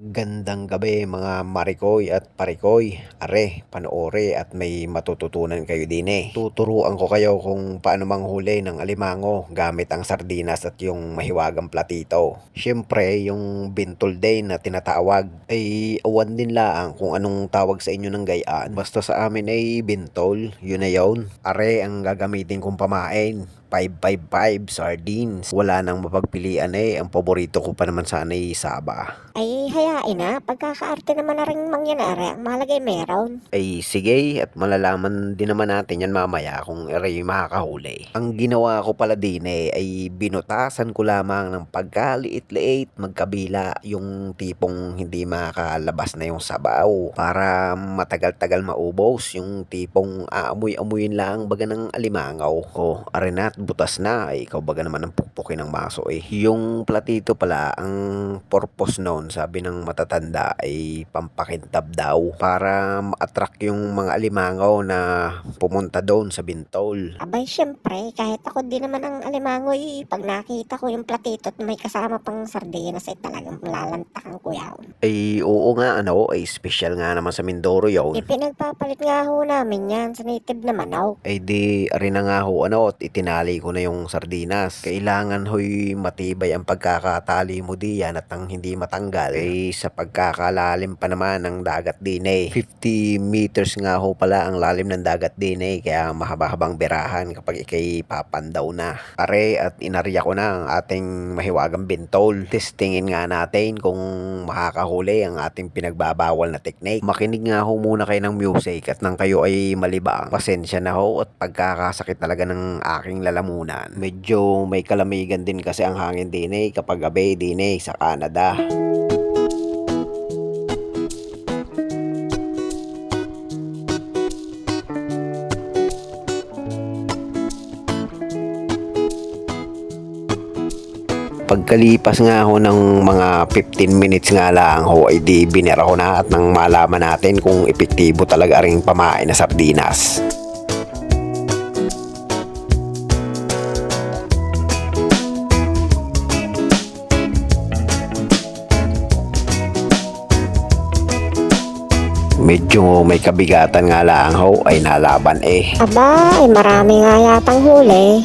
Gandang gabi mga marikoy at parikoy. Are, panoore at may matututunan kayo din eh. Tuturuan ko kayo kung paano manghuli ng alimango gamit ang sardinas at yung mahiwagang platito. Siyempre, yung bintol din na tinatawag ay awan din lang kung anong tawag sa inyo ng gayaan. Basta sa amin ay bintol, yun na yun. Are ang gagamitin kong pamain. 555 sardines. Wala nang mapagpilian eh. Ang paborito ko pa naman sana ay saba. Ay, hayain na. Pagkakaarte naman na rin mangyanari. Ang malagay meron. Ay sige, at malalaman din naman natin yan mamaya kung aray makakahuli. Ang ginawa ko pala din ay binutasan ko lamang ng pagkaliit-liit magkabila, yung tipong hindi makakalabas na yung sabaw para matagal-tagal maubos, yung tipong aamoy-amoyin lang baga ng alimangaw. O, arenat, butas na. Ay, ikaw baga naman ang pukpukin ng maso eh. Yung platito pala, ang purpose noon, sabi ng matatanda, ay pampakintab daw para ma-attract yung mga alimangaw na pumunta doon sa bintol. Abay, syempre, kahit ako din naman ang alimangoy, pag nakita ko yung platito at may kasama pang sardinas ay talagang lalantakan ko yan. Ay oo nga, ay special nga naman sa Mindoro yun. Ipinagpapalit nga ho namin yan sa native na manok. Ay di rin na nga ho at itinali ko na yung sardinas. Kailangan ho'y matibay ang pagkakatali mo diyan at ang hindi matanggal. Ay sa pagkakalalim pa naman ng dagat din 50 meters nga ho pala ang lalim ng dagat din kaya mahaba-habang berahan kapag ikay papandaw na. Are at inarya ko na ang ating mahiwagang bintol. Testingin nga natin kung makakahuli ang ating pinagbabawal na technique. Makinig nga ho muna kayo ng music at nang kayo ay malibang. Pasensya na ho at pagkakasakit talaga ng aking lalamunan. Medyo may kalamigan din kasi ang hangin din kapag gabi din sa Canada. Pagkalipas nga ho ng mga 15 minutes nga lang ho ay di binera ko na at nang malaman natin kung epektibo talaga ring pamain na sardinas. Medyo may kabigatan nga lang ho ay nalaban eh. Aba, ay marami nga yatang huli.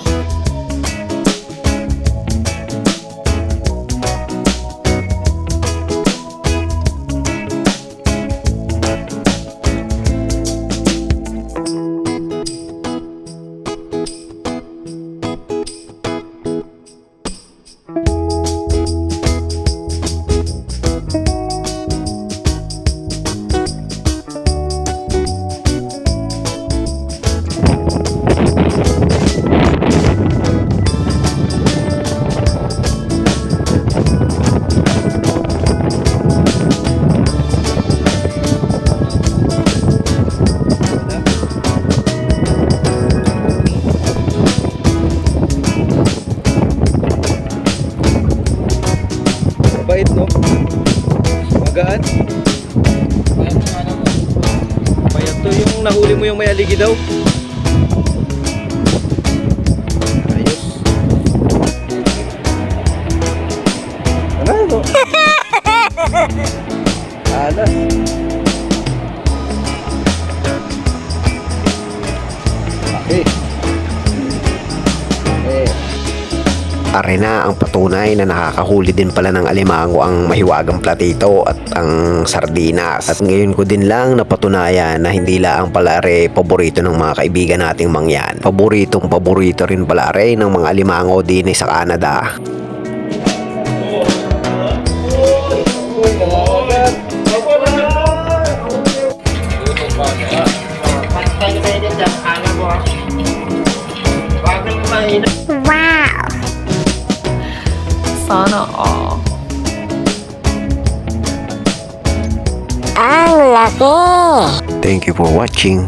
Bait no? Magaan. Payat to yung nahuli mo yung may aligi daw. Ayos. Ano? Alas. Okay. Arena ang patunay na nakakahuli din pala ng alimango ang mahiwagang platito at ang sardinas. At ngayon ko din lang napatunayan na hindi lang pala paborito ng mga kaibigan nating mangyan. Paborito rin pala ng mga alimango din sa Canada. Wow! Sana all. Ang laki! Thank you for watching.